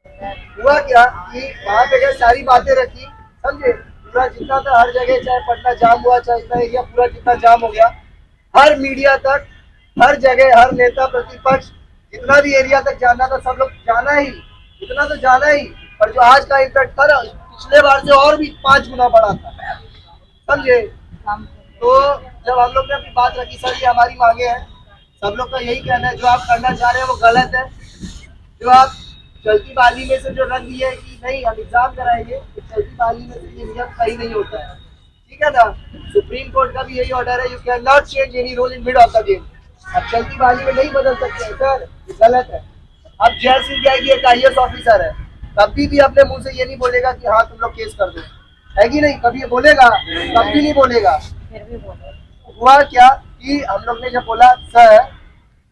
हुआ क्या कि वहाँ पे जब सारी बातें रखी, समझे, पूरा जितना था हर जगह, चाहे पटना जाम हुआ, चाहे इतना एरिया पूरा जितना जाम हो गया, हर मीडिया तक, हर जगह, हर नेता प्रतिपक्ष, जितना भी एरिया तक जाना था सब लोग जाना ही, इतना तो जाना ही। पर जो आज का इम्पैक्ट था ना, पिछले बार से और भी 5 गुना बढ़ा था, समझे। तो जब हम लोग ने अपनी बात रखी, सर ये हमारी मांगे हैं, सब लोग का यही कहना है जो आप करना चाह रहे हैं वो गलत है। जो आप चलती बाली में से जो रख दिए कि नहीं हम एग्जाम कराएंगे, तो चलती बाली में से ये नियम सही नहीं होता है, ठीक है ना। सुप्रीम कोर्ट का भी यही ऑर्डर है, you can not change any rule in mid of the game. अब चलती बाली में नहीं बदल सकते हैं सर, ये गलत है। अब जय सिंह क्या है, एक IAS ऑफिसर है, कभी भी अपने मुंह से ये नहीं बोलेगा कि हाँ तुम लोग केस कर दो, है कि नहीं, कभी ये बोलेगा? कभी नहीं बोलेगा। हुआ क्या कि हम लोग ने जब बोला सर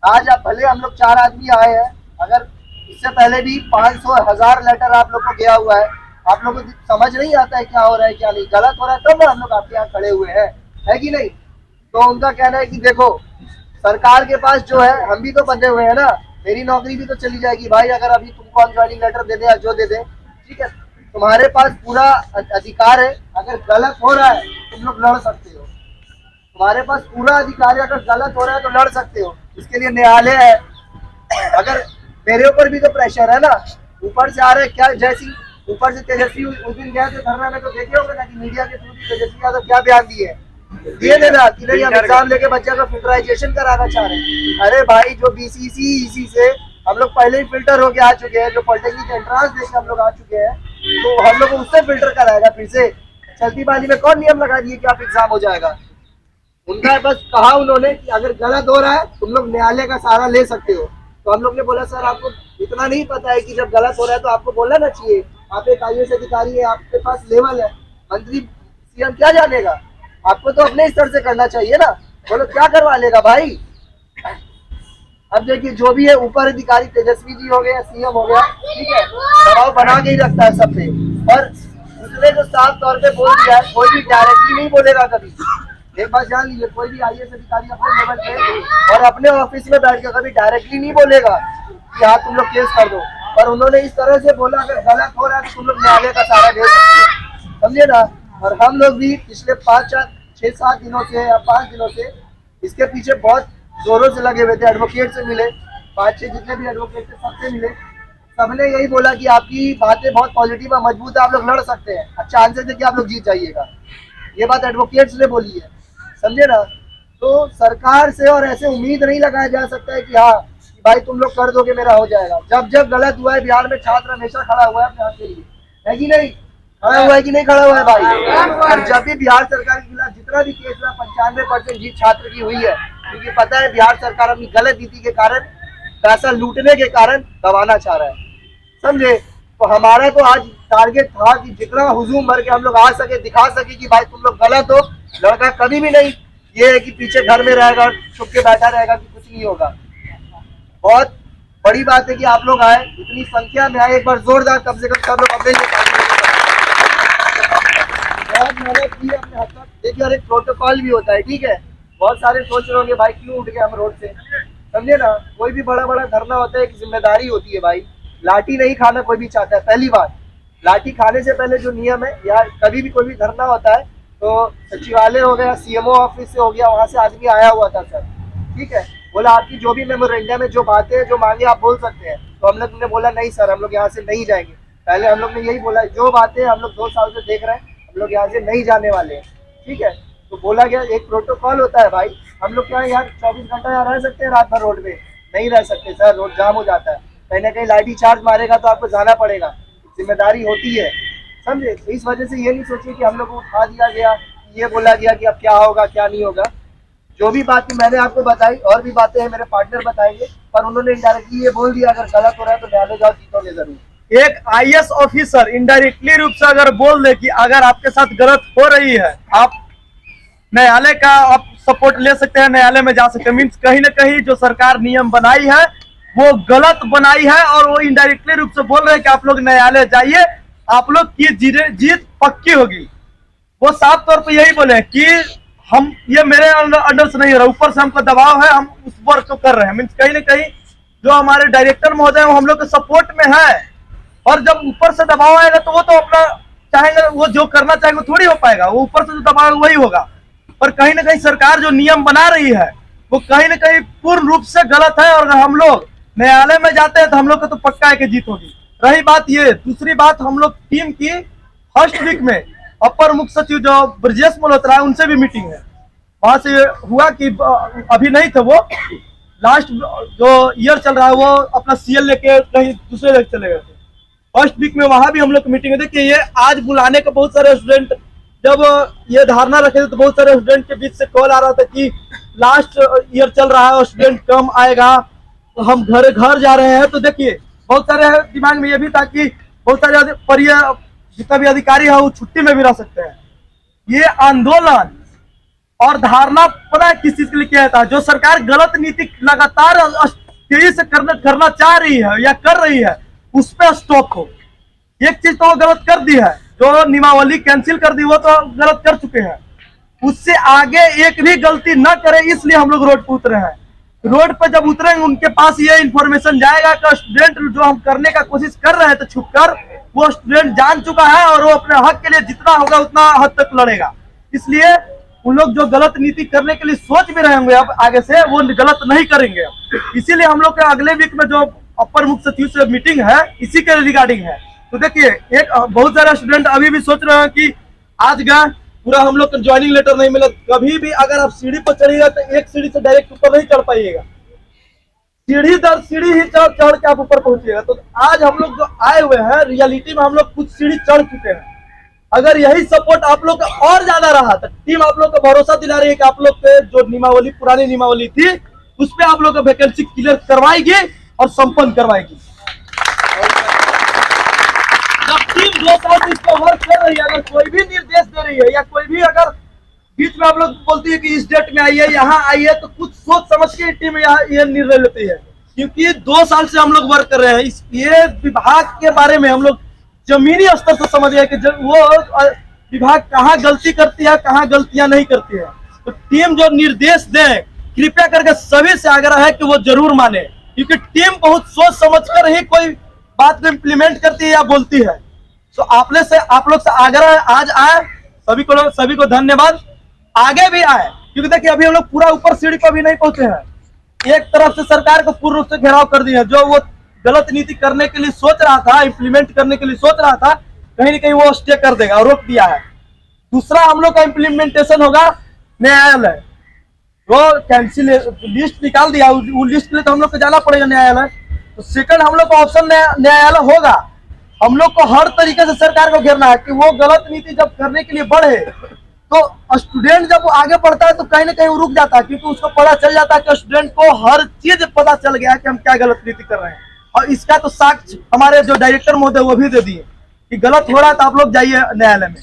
आज आप भले हम लोग 4 आदमी आए हैं, अगर इससे पहले भी 500,000 लेटर आप लोग को गया हुआ है, आप लोग को समझ नहीं आता है क्या हो रहा है क्या नहीं, गलत हो रहा है, तब ना हम लोग आपके यहाँ खड़े हुए हैं, है कि नहीं। तो उनका कहना है कि देखो सरकार के पास जो है, हम भी तो बंधे हुए हैं ना, मेरी नौकरी भी तो चली जाएगी भाई, अगर अभी तुमको हम ज्वाइनिंग लेटर दे दे या जो दे दे, ठीक है, तुम्हारे पास पूरा अधिकार है, अगर गलत हो रहा है तुम लोग लड़ सकते हो, तुम्हारे पास पूरा अधिकार है, अगर गलत हो रहा है तो लड़ सकते हो, इसके लिए न्यायालय है। अगर मेरे ऊपर भी तो प्रेशर है ना, ऊपर से आ रहे क्या जैसी, ऊपर से तेजस्वी उस दिन गए थे धरना में, तो देखे होंगे ना कि मीडिया के थ्रू भी तेजस्वी यादव क्या बयान दिए, दिए देना कि नहीं हम एग्जाम लेके बच्चे का फिल्टराइजेशन कराना चाह रहे हैं। अरे भाई जो BCC EC से हम लोग पहले ही फिल्टर होके आ चुके हैं, जो पॉलिटेक्निक एंट्रांस देके हम लोग आ चुके हैं, तो हम लोग उससे फिल्टर कराएगा फिर से। चलती बाजी में कौन नियम लगा दिए कि आप एग्जाम हो जाएगा? उनका बस कहा उन्होंने कि अगर गलत हो रहा है तुम लोग न्यायालय का सहारा ले सकते हो। तो हम लोग ने बोला सर आपको इतना नहीं पता है कि जब गलत हो रहा है तो आपको बोलना ना चाहिए, आप एक IAS अधिकारी है, आपके पास लेवल है, मंत्री CM क्या जानेगा, आपको तो अपने स्तर से करना चाहिए ना। बोलो क्या करवा लेगा भाई। अब देखिए जो भी है ऊपर अधिकारी तेजस्वी जी हो गए, CM हो गया, ठीक है, दबाव बना के ही रखता है सब पे, और उसने जो साफ तौर पे बोल दिया है, कोई भी डायरेक्टली नहीं बोलेगा कभी। एक बात जान लीजिए, कोई भी IAS अधिकारी अपने लेवल पे और अपने ऑफिस में बैठ कर कभी डायरेक्टली नहीं बोलेगा कि हाँ तुम लोग केस कर दो, पर उन्होंने इस तरह से बोला अगर गलत हो रहा है तो तुम लोग न्यायालय का सहारा ले सकते हो, समझे ना। और हम लोग भी पिछले 5-6-7 दिनों से या 5 दिनों से इसके पीछे बहुत जोरों से लगे हुए थे, एडवोकेट से मिले, 5-6 जितने भी एडवोकेट थे सबसे मिले, सबने यही बोला कि आपकी बातें बहुत पॉजिटिव और मजबूत है, आप लोग लड़ सकते हैं, अच्छा चांसेस है कि आप लोग जीत जाइएगा, ये बात एडवोकेट्स ने बोली है, समझे ना। तो सरकार से और ऐसे उम्मीद नहीं लगाया जा सकता है कि हाँ भाई तुम लोग कर दोगे मेरा हो जाएगा। जब जब गलत हुआ है बिहार में छात्र हमेशा खड़ा हुआ है अपने हाथ के लिए, है कि नहीं, खड़ा हुआ है कि नहीं खड़ा हुआ है भाई। और जब भी बिहार सरकार के खिलाफ जितना भी केस हुआ 95% जीत छात्र की हुई है, क्योंकि पता है बिहार सरकार अपनी गलत नीति के कारण, पैसा लूटने के कारण दबाना चाह रहा है, समझे। तो हमारा तो आज टारगेट था कि जितना हुजूम भर के हम लोग आ सके, दिखा सके कि भाई तुम लोग गलत हो, लड़का कभी भी नहीं ये है कि पीछे घर में रहेगा छुप के बैठा रहेगा कि कुछ नहीं होगा। बहुत बड़ी बात है कि आप लोग आए, इतनी संख्या में आए, एक बार जोरदार कम से कम सब लोग अपने लिए बहुत मेहनत की अपने हद तक। देखिए और एक प्रोटोकॉल भी होता है, ठीक है, बहुत सारे सोच रहे होंगे भाई क्यों उठ गए हम रोड से, समझे ना। कोई भी बड़ा बड़ा धरना होता है एक जिम्मेदारी होती है भाई, लाठी नहीं खाना कोई भी चाहता है। पहली बात, लाठी खाने से पहले जो नियम है, या कभी भी कोई भी धरना होता है तो सचिवालय हो गया, CMO ऑफिस से हो गया, वहां से आदमी आया हुआ था सर, ठीक है, बोला आपकी जो भी मेमोरेंडम में जो बातें जो मांगे आप बोल सकते हैं। तो हम लोग ने बोला नहीं सर हम लोग यहाँ से नहीं जाएंगे। पहले हम लोग ने यही बोला जो बातें हम लोग 2 साल से देख रहे हैं हम लोग यहाँ से नहीं जाने वाले हैं, ठीक है। तो बोला गया एक प्रोटोकॉल होता है भाई, हम लोग क्या यहाँ 24 घंटा यहाँ रह सकते हैं रात भर रोड पे? नहीं रह सकते सर, रोड जाम हो जाता है, कहीं ना कहीं लाठी चार्ज मारेगा तो आपको जाना पड़ेगा, जिम्मेदारी होती है, समझे। तो इस वजह से ये नहीं सोचिए कि हम लोग को उठा दिया गया, ये बोला गया कि अब क्या होगा क्या नहीं होगा। जो भी बातें मैंने आपको बताई और भी बातें हैं मेरे पार्टनर बताएंगे, पर उन्होंने इनडायरेक्टली ये बोल दिया अगर गलत हो रहा है तो न्यायालय जाओ, जीतोगे जरूर। एक IAS ऑफिसर इनडायरेक्टली रूप से अगर बोल दे कि अगर आपके साथ गलत हो रही है आप न्यायालय का आप सपोर्ट ले सकते हैं, न्यायालय में जा सकते हैं, मीन्स कहीं ना कहीं जो सरकार नियम बनाई है वो गलत बनाई है, और वो इनडायरेक्टली रूप से बोल रहे हैं कि आप लोग न्यायालय जाइए, आप लोग की जीत पक्की होगी। वो साफ तौर पे यही बोले कि हम ये मेरे अंडर से नहीं हो रहा, ऊपर से हमको दबाव है, हम उस वर्क को कर रहे हैं, मीन्स कहीं ना कहीं जो हमारे डायरेक्टर महोदय वो हम लोग के सपोर्ट में है, और जब ऊपर से दबाव आएगा तो वो तो अपना चाहेंगे, वो जो करना चाहेंगे वो थोड़ी हो पाएगा, वो ऊपर से जो दबाव वही होगा। पर कहीं ना कहीं सरकार जो नियम बना रही है वो कहीं ना कहीं पूर्ण रूप से गलत है, और हम लोग न्यायालय में जाते हैं तो हम लोग को तो पक्का है कि जीत होगी। रही बात ये, दूसरी बात, हम लोग टीम की फर्स्ट वीक में अपर मुख्य सचिव जो ब्रजेश मल्होत्रा है उनसे भी मीटिंग है। वहां से हुआ कि अभी नहीं थे वो, लास्ट जो ईयर चल रहा है वो अपना सीएल लेके कहीं दूसरे जगह चले गए थे। फर्स्ट वीक में वहां भी हम लोग की मीटिंग है। देखिए ये आज बुलाने का बहुत सारे स्टूडेंट जब ये धारणा रखे थे तो बहुत सारे स्टूडेंट के बीच से कॉल आ रहा था कि लास्ट ईयर चल रहा है और स्टूडेंट कम आएगा तो हम घर जा रहे हैं। तो देखिए बहुत सारे दिमाग में ये भी था कि बहुत सारे पर जितना भी अधिकारी है वो छुट्टी में भी रह सकते हैं। ये आंदोलन और धारणा पता है किस चीज के लिए किया था? जो सरकार गलत नीति लगातार तेजी से करना चाह रही है या कर रही है उस पर स्टॉप हो। एक चीज तो वो गलत कर दी है, जो नियमावली कैंसिल कर दी वो तो गलत कर चुके हैं, उससे आगे एक भी गलती न करे इसलिए हम लोग रोड पर उतरे हैं। रोड पर जब उतरेंगे उनके पास ये इन्फॉर्मेशन जाएगा कि स्टूडेंट जो हम करने का कोशिश कर रहे हैं तो छुपकर वो स्टूडेंट जान चुका है और वो अपने हक के लिए जितना होगा उतना हद तक लड़ेगा। इसलिए उन लोग जो गलत नीति करने के लिए सोच भी रहे होंगे अब आगे से वो गलत नहीं करेंगे। इसीलिए हम लोग के अगले वीक में जो अपर मुख्य सचिव से मीटिंग है इसी के रिगार्डिंग है। तो देखिए एक बहुत सारे स्टूडेंट अभी भी सोच रहे हैं कि आज गए पूरा हम लोग को ज्वाइनिंग लेटर नहीं मिला। कभी भी अगर आप सीढ़ी पर चढ़िएगा तो एक सीढ़ी से डायरेक्ट ऊपर नहीं चढ़ पाइएगा, सीढ़ी दर सीढ़ी ही चढ़ के आप ऊपर पहुंचिएगा। तो आज हम लोग जो आए हुए हैं रियलिटी में हम लोग कुछ सीढ़ी चढ़ चुके हैं। अगर यही सपोर्ट आप लोग का और ज्यादा रहा तो टीम आप लोग को भरोसा दिला रही है कि आप लोग के जो नियमावली पुरानी नियमावली थी उस पर आप लोग का वैकेंसी क्लियर करवाएगी और संपन्न करवाएगी। जब टीम 2 साल से इस पर वर्क कर रही है, अगर कोई भी निर्देश दे रही है या कोई भी अगर बीच में आप लोग बोलती है कि इस डेट में आइए यहाँ आइए तो कुछ सोच समझ के टीम यहाँ ये निर्णय लेती है। क्योंकि 2 साल से हम लोग वर्क कर रहे हैं ये विभाग के बारे में हम लोग जमीनी स्तर से समझ गए कि वो विभाग कहाँ गलती करती है कहाँ गलतियां नहीं करती है। तो टीम जो निर्देश दे कृपया करके सभी से आग्रह है कि वो जरूर माने, क्योंकि टीम बहुत सोच समझकर ही कोई बात को इम्प्लीमेंट करती है या बोलती है। तो आप लोग से आग्रह है आज आए, सभी को धन्यवाद, आगे भी आए, क्योंकि देखिए अभी हम लोग पूरा ऊपर सीढ़ी पर भी नहीं पहुंचे हैं। एक तरफ से सरकार को पूर्ण रूप से घेराव कर दिया, जो वो गलत नीति करने के लिए सोच रहा था, इम्प्लीमेंट करने के लिए सोच रहा था, कहीं ना कहीं वो स्टे कर देगा और रोक दिया है। दूसरा हम लोग का इम्प्लीमेंटेशन होगा न्यायालय, वो कैंसिल लिस्ट निकाल दिया, वो लिस्ट के लिए तो हम लोग को जाना पड़ेगा न्यायालय। तो सेकंड हम लोग का ऑप्शन न्यायालय होगा। हम लोग को हर तरीके से सरकार को घेरना है कि वो गलत नीति जब करने के लिए बढ़े तो स्टूडेंट जब वो आगे बढ़ता है तो कहीं ना कहीं वो रुक जाता है, क्योंकि उसको पता चल जाता है कि स्टूडेंट को हर चीज पता चल गया कि हम क्या गलत नीति कर रहे हैं। और इसका तो साक्ष्य हमारे जो डायरेक्टर महोदय वो भी दे दिए कि गलत हो रहा है तो आप लोग जाइए न्यायालय में।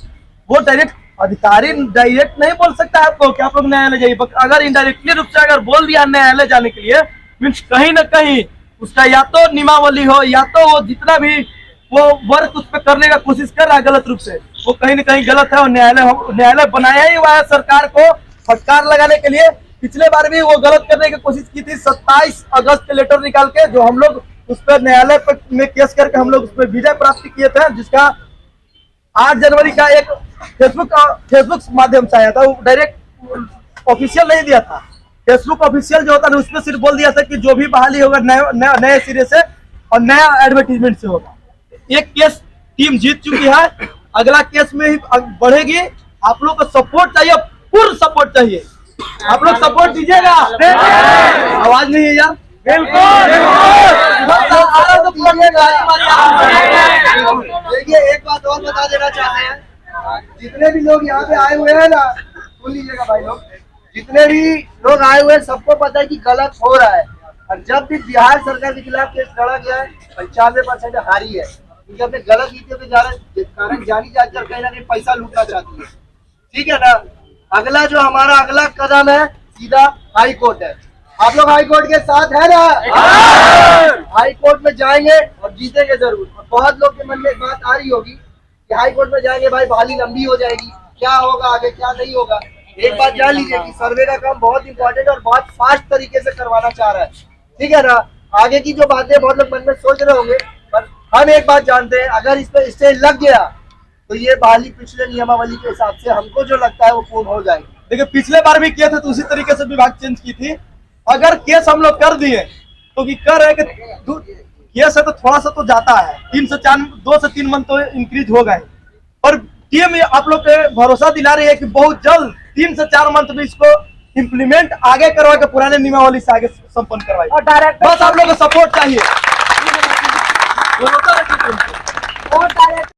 वो डायरेक्ट अधिकारी डायरेक्ट नहीं बोल सकता है आपको कि आप लोग न्यायालय जाइए, अगर इनडायरेक्टली रूप से अगर बोल दिया न्यायालय जाने के लिए मीन्स कहीं ना कहीं उसका या तो नियमावली हो या तो वो जितना भी वो वर्क उस पर करने का कोशिश कर रहा है गलत रूप से, वो कहीं ना कहीं गलत है। और न्यायालय बनाया ही हुआ है सरकार को फटकार लगाने के लिए। पिछले बार भी वो गलत करने की कोशिश की थी 27 अगस्त के लेटर निकाल के, जो हम लोग उस पर न्यायालय में केस करके हम लोग उस पर विजय प्राप्त किए थे, जिसका 8 जनवरी का एक फेसबुक माध्यम से आया था। वो डायरेक्ट ऑफिशियल नहीं दिया था। फेसबुक ऑफिशियल जो होता है उसमें सिर्फ बोल दिया था कि जो भी बहाली होगा नए सिरे से और नया एडवर्टीजमेंट से होगा। एक केस टीम जीत चुकी है, अगला केस में ही बढ़ेगी। आप लोग को सपोर्ट चाहिए, पूर्ण सपोर्ट चाहिए। आप लोग सपोर्ट दीजिएगा। आवाज नहीं है यार, बिल्कुल। देखिए एक बात और बता देना चाहते हैं, जितने भी लोग यहाँ पे आए हुए हैं ना, सुन लीजिएगा भाई लोग, जितने भी लोग आए हुए हैं सबको पता है कि गलत हो रहा है। और जब भी बिहार सरकार के खिलाफ केस लड़ा गया है 95% हारी है, क्योंकि अपने गलत नीतियों के कारण जानी जाकर कहीं ना कहीं पैसा लूटना चाहती है। ठीक है ना। अगला जो हमारा अगला कदम है सीधा हाई कोर्ट है। आप लोग हाई कोर्ट के साथ है ना? हाई कोर्ट में जाएंगे और जीतेंगे जरूर। और बहुत लोग के मन में एक बात आ रही होगी कि हाई कोर्ट में जाएंगे भाई बहाली लंबी हो जाएगी, क्या होगा आगे क्या नहीं होगा। एक बात जान लीजिए कि सर्वे का काम बहुत इंपॉर्टेंट और बहुत फास्ट तरीके से करवाना चाह रहा है। ठीक है ना। आगे की जो बातें बहुत लोग मन में सोच रहे होंगे, पर हम एक बात जानते हैं, अगर इस पे स्टे लग गया तो ये बहाली पिछले नियमावली के हिसाब से हमको जो लगता है वो पूर्ण हो जाएगी। देखिए पिछले बार भी किए थे तो उसी तरीके से विभाग चेंज की थी। अगर केस हम लोग कर दिए तो कि कर रहे कि केस है तो थोड़ा सा तो जाता है, 2 से 3 मंथ तो इंक्रीज हो गए। और टीम आप लोग पे भरोसा दिला रही है कि बहुत जल्द 3 से 4 मंथ में इसको इम्प्लीमेंट आगे करवा के पुराने नियमावली से आगे संपन्न करवाई। और डायरेक्ट बस आप लोग को सपोर्ट चाहिए। और डायरेक्ट